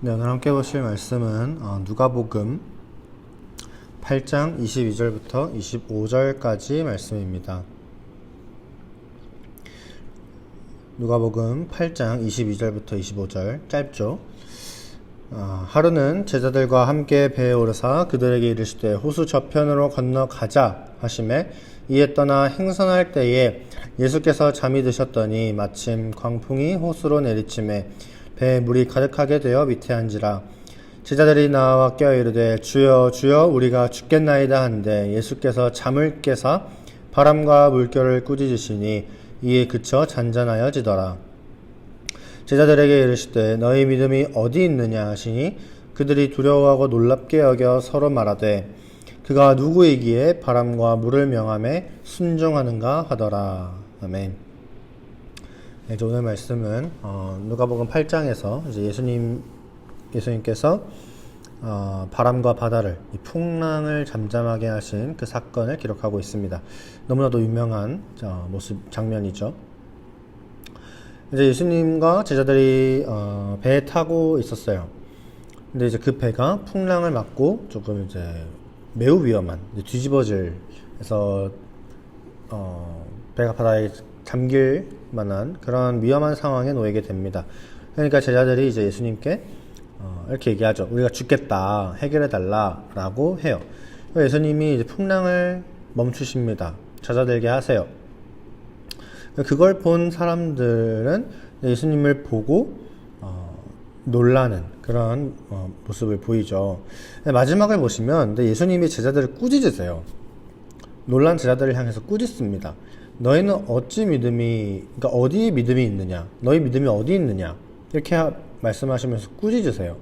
네, 오늘 함께 보실 말씀은 누가복음 8장 22절부터 25절까지 말씀입니다. 누가복음 8장 22절부터 25절 짧죠? 하루는 제자들과 함께 배에 오르사 그들에게 이르시되 호수 저편으로 건너가자 하시매 이에 떠나 행선할 때에 예수께서 잠이 드셨더니 마침 광풍이 호수로 내리침에 배에 물이 가득하게 되어 밑에 앉으라. 제자들이 나와 깨어 이르되 주여 주여 우리가 죽겠나이다 한데 예수께서 잠을 깨사 바람과 물결을 꾸짖으시니 이에 그쳐 잔잔하여지더라. 제자들에게 이르시되 너희 믿음이 어디 있느냐 하시니 그들이 두려워하고 놀랍게 여겨 서로 말하되 그가 누구이기에 바람과 물을 명하매 순종하는가 하더라. 아멘. 이제 오늘 말씀은 누가복음 8장에서 이제 예수님께서 바람과 바다를 이 풍랑을 잠잠하게 하신 그 사건을 기록하고 있습니다. 너무나도 유명한 장면이죠. 이제 예수님과 제자들이 배에 타고 있었어요. 근데 이제 그 배가 풍랑을 맞고 조금 이제 매우 위험한 뒤집어질해서 배가 바다에 잠길 만한 그런 위험한 상황에 놓이게 됩니다. 그러니까 제자들이 이제 예수님께 이렇게 얘기하죠. 우리가 죽겠다, 해결해 달라 라고 해요. 예수님이 이제 풍랑을 멈추십니다. 잦아들게 하세요. 그걸 본 사람들은 예수님을 보고 놀라는 그런 모습을 보이죠. 마지막을 보시면 예수님이 제자들을 꾸짖으세요. 놀란 제자들을 향해서 꾸짖습니다. 너희는 어찌 그러니까 어디 믿음이 있느냐? 너희 믿음이 어디 있느냐? 이렇게 말씀하시면서 꾸짖으세요.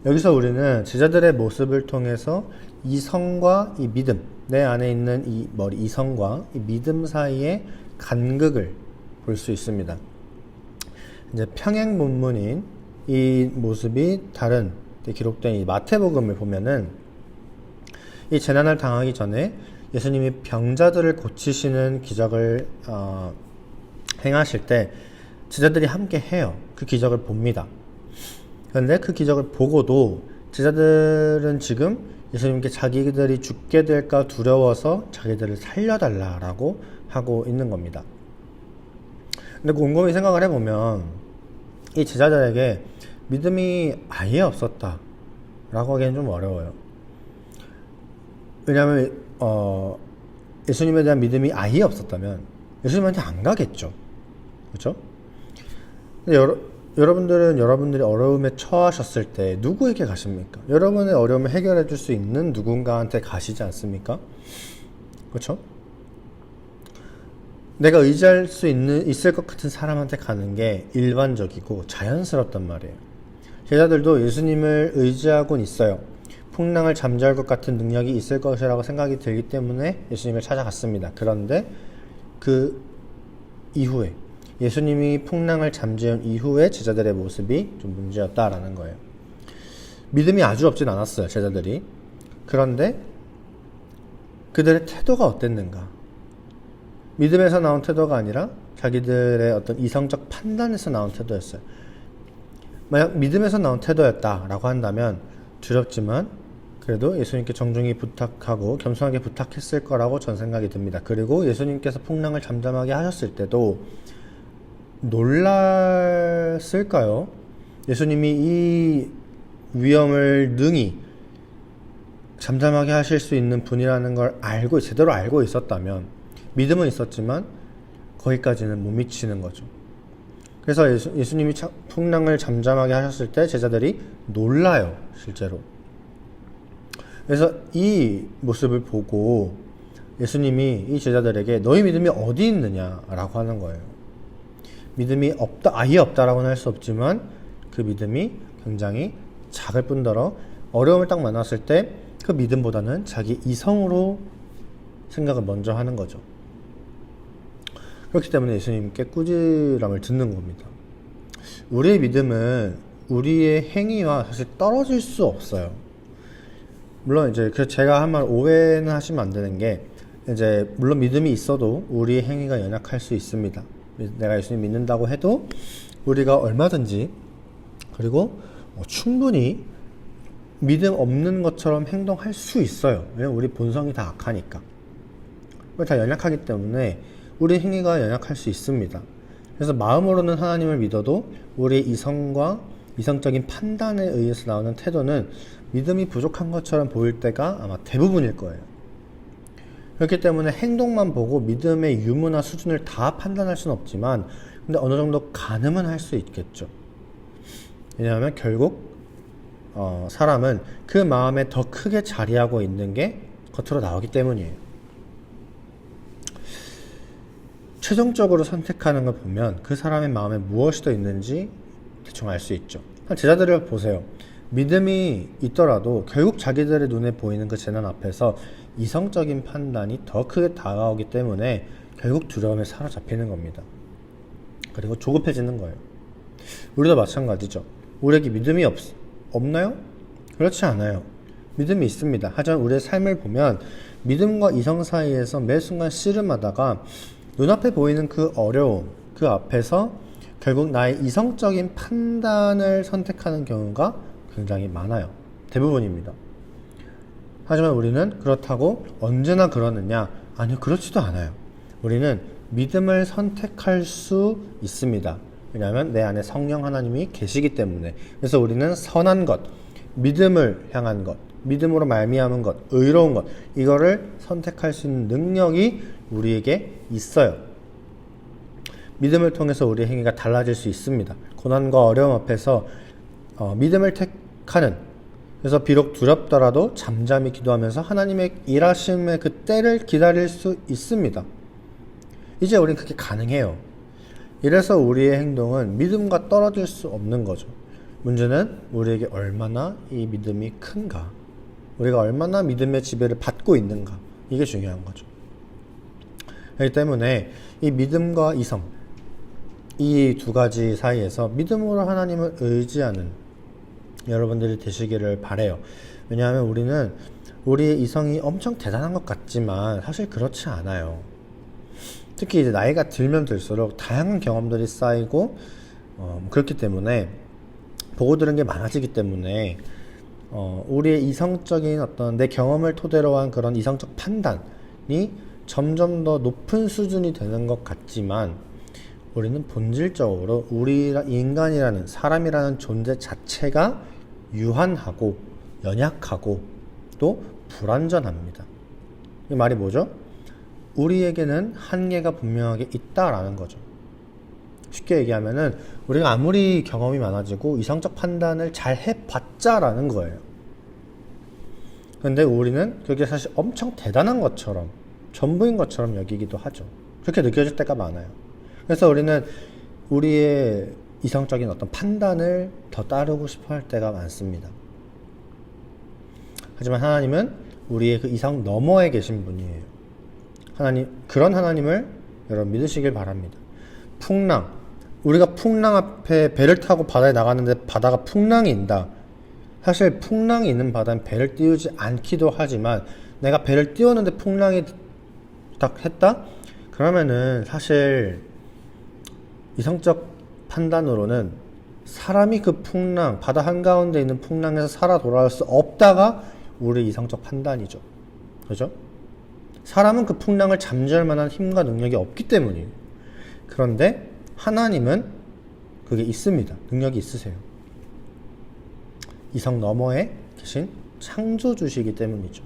여기서 우리는 제자들의 모습을 통해서 이성과 이 믿음, 내 안에 있는 이성과 이 믿음 사이의 간극을 볼 수 있습니다. 이제 평행 본문인 이 모습이 다른 기록된 이 마태복음을 보면은 이 재난을 당하기 전에 예수님이 병자들을 고치시는 기적을 행하실 때 제자들이 함께 해요. 그 기적을 봅니다. 그런데 그 기적을 보고도 제자들은 지금 예수님께 자기들이 죽게 될까 두려워서 자기들을 살려달라고 하고 있는 겁니다. 근데 곰곰이 생각을 해보면 이 제자들에게 믿음이 아예 없었다 라고 하기엔 좀 어려워요. 왜냐하면 예수님에 대한 믿음이 아예 없었다면 예수님한테 안 가겠죠. 그렇죠? 근데 여러분들이 어려움에 처하셨을 때 누구에게 가십니까? 여러분의 어려움을 해결해 줄 수 있는 누군가한테 가시지 않습니까? 그렇죠? 내가 의지할 수 있을 것 같은 사람한테 가는 게 일반적이고 자연스럽단 말이에요. 제자들도 예수님을 의지하곤 있어요. 풍랑을 잠재울 것 같은 능력이 있을 것이라고 생각이 들기 때문에 예수님을 찾아갔습니다. 그런데 그 이후에 예수님이 풍랑을 잠재운 이후에 제자들의 모습이 좀 문제였다라는 거예요. 믿음이 아주 없진 않았어요, 제자들이. 그런데 그들의 태도가 어땠는가? 믿음에서 나온 태도가 아니라 자기들의 어떤 이성적 판단에서 나온 태도였어요. 만약 믿음에서 나온 태도였다라고 한다면 두렵지만 그래도 예수님께 정중히 부탁하고 겸손하게 부탁했을 거라고 전 생각이 듭니다. 그리고 예수님께서 풍랑을 잠잠하게 하셨을 때도 놀랐을까요? 예수님이 이 위험을 능히 잠잠하게 하실 수 있는 분이라는 걸 제대로 알고 있었다면 믿음은 있었지만 거기까지는 못 미치는 거죠. 그래서 예수님이 풍랑을 잠잠하게 하셨을 때 제자들이 놀라요, 실제로. 그래서 이 모습을 보고 예수님이 이 제자들에게 너희 믿음이 어디 있느냐라고 하는 거예요. 믿음이 없다, 아예 없다라고는 할 수 없지만 그 믿음이 굉장히 작을 뿐더러 어려움을 딱 만났을 때 그 믿음보다는 자기 이성으로 생각을 먼저 하는 거죠. 그렇기 때문에 예수님께 꾸지람을 듣는 겁니다. 우리의 믿음은 우리의 행위와 사실 떨어질 수 없어요. 물론 이제 제가 한 말 오해는 하시면 안 되는 게 이제 물론 믿음이 있어도 우리의 행위가 연약할 수 있습니다. 내가 예수님 믿는다고 해도 우리가 얼마든지 그리고 충분히 믿음 없는 것처럼 행동할 수 있어요. 왜냐면 우리 본성이 다 악하니까. 다 연약하기 때문에 우리 행위가 연약할 수 있습니다. 그래서 마음으로는 하나님을 믿어도 우리의 이성과 이성적인 판단에 의해서 나오는 태도는 믿음이 부족한 것처럼 보일 때가 아마 대부분일 거예요. 그렇기 때문에 행동만 보고 믿음의 유무나 수준을 다 판단할 수는 없지만 근데 어느 정도 가늠은 할 수 있겠죠. 왜냐하면 결국 사람은 그 마음에 더 크게 자리하고 있는 게 겉으로 나오기 때문이에요. 최종적으로 선택하는 걸 보면 그 사람의 마음에 무엇이 더 있는지 대충 알 수 있죠. 제자들을 보세요. 믿음이 있더라도 결국 자기들의 눈에 보이는 그 재난 앞에서 이성적인 판단이 더 크게 다가오기 때문에 결국 두려움에 사로잡히는 겁니다. 그리고 조급해지는 거예요. 우리도 마찬가지죠. 우리에게 믿음이 없나요? 그렇지 않아요. 믿음이 있습니다. 하지만 우리의 삶을 보면 믿음과 이성 사이에서 매 순간 씨름하다가 눈앞에 보이는 그 어려움, 그 앞에서 결국 나의 이성적인 판단을 선택하는 경우가 굉장히 많아요. 대부분입니다. 하지만 우리는 그렇다고 언제나 그러느냐? 아니요, 그렇지도 않아요. 우리는 믿음을 선택할 수 있습니다. 왜냐하면 내 안에 성령 하나님이 계시기 때문에. 그래서 우리는 선한 것, 믿음을 향한 것, 믿음으로 말미암은 것, 의로운 것, 이거를 선택할 수 있는 능력이 우리에게 있어요. 믿음을 통해서 우리의 행위가 달라질 수 있습니다. 고난과 어려움 앞에서 믿음을 택하는, 그래서 비록 두렵더라도 잠잠히 기도하면서 하나님의 일하심의 그 때를 기다릴 수 있습니다. 이제 우리는 그게 가능해요. 이래서 우리의 행동은 믿음과 떨어질 수 없는 거죠. 문제는 우리에게 얼마나 이 믿음이 큰가, 우리가 얼마나 믿음의 지배를 받고 있는가, 이게 중요한 거죠. 그렇기 때문에 이 믿음과 이성, 이 두 가지 사이에서 믿음으로 하나님을 의지하는 여러분들이 되시기를 바라요. 왜냐하면 우리는 우리의 이성이 엄청 대단한 것 같지만 사실 그렇지 않아요. 특히 이제 나이가 들면 들수록 다양한 경험들이 쌓이고 그렇기 때문에 보고 들은 게 많아지기 때문에 우리의 이성적인 어떤 내 경험을 토대로 한 그런 이성적 판단이 점점 더 높은 수준이 되는 것 같지만 우리는 본질적으로 우리 인간이라는, 사람이라는 존재 자체가 유한하고 연약하고 또 불완전합니다. 이 말이 뭐죠? 우리에게는 한계가 분명하게 있다라는 거죠. 쉽게 얘기하면은 우리가 아무리 경험이 많아지고 이성적 판단을 잘 해봤자라는 거예요. 근데 우리는 그게 사실 엄청 대단한 것처럼, 전부인 것처럼 여기기도 하죠. 그렇게 느껴질 때가 많아요. 그래서 우리는 우리의 이성적인 어떤 판단을 더 따르고 싶어 할 때가 많습니다. 하지만 하나님은 우리의 그 이성 너머에 계신 분이에요. 그런 하나님을 여러분 믿으시길 바랍니다. 풍랑, 우리가 풍랑 앞에 배를 타고 바다에 나갔는데 바다가 풍랑이 인다. 사실 풍랑이 있는 바다는 배를 띄우지 않기도 하지만 내가 배를 띄웠는데 풍랑이 딱 했다? 그러면은 사실 이성적 판단으로는 사람이 그 풍랑, 바다 한가운데 있는 풍랑에서 살아 돌아올 수 없다가 우리 이성적 판단이죠. 그죠? 사람은 그 풍랑을 잠재울 만한 힘과 능력이 없기 때문이에요. 그런데 하나님은 그게 있습니다. 능력이 있으세요. 이성 너머에 계신 창조주시기 때문이죠.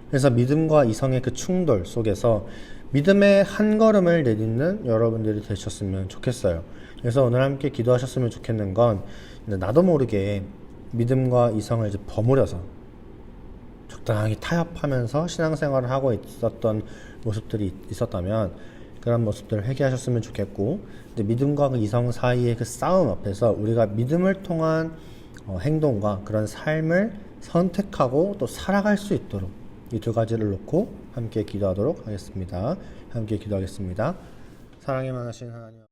그래서 믿음과 이성의 그 충돌 속에서 믿음의 한 걸음을 내딛는 여러분들이 되셨으면 좋겠어요. 그래서 오늘 함께 기도하셨으면 좋겠는 건 나도 모르게 믿음과 이성을 이제 버무려서 적당히 타협하면서 신앙생활을 하고 있었던 모습들이 있었다면 그런 모습들을 회개하셨으면 좋겠고, 근데 믿음과 그 이성 사이의 그 싸움 앞에서 우리가 믿음을 통한 행동과 그런 삶을 선택하고 또 살아갈 수 있도록 이 두 가지를 놓고 함께 기도하도록 하겠습니다. 함께 기도하겠습니다. 사랑에 많으신 하나님,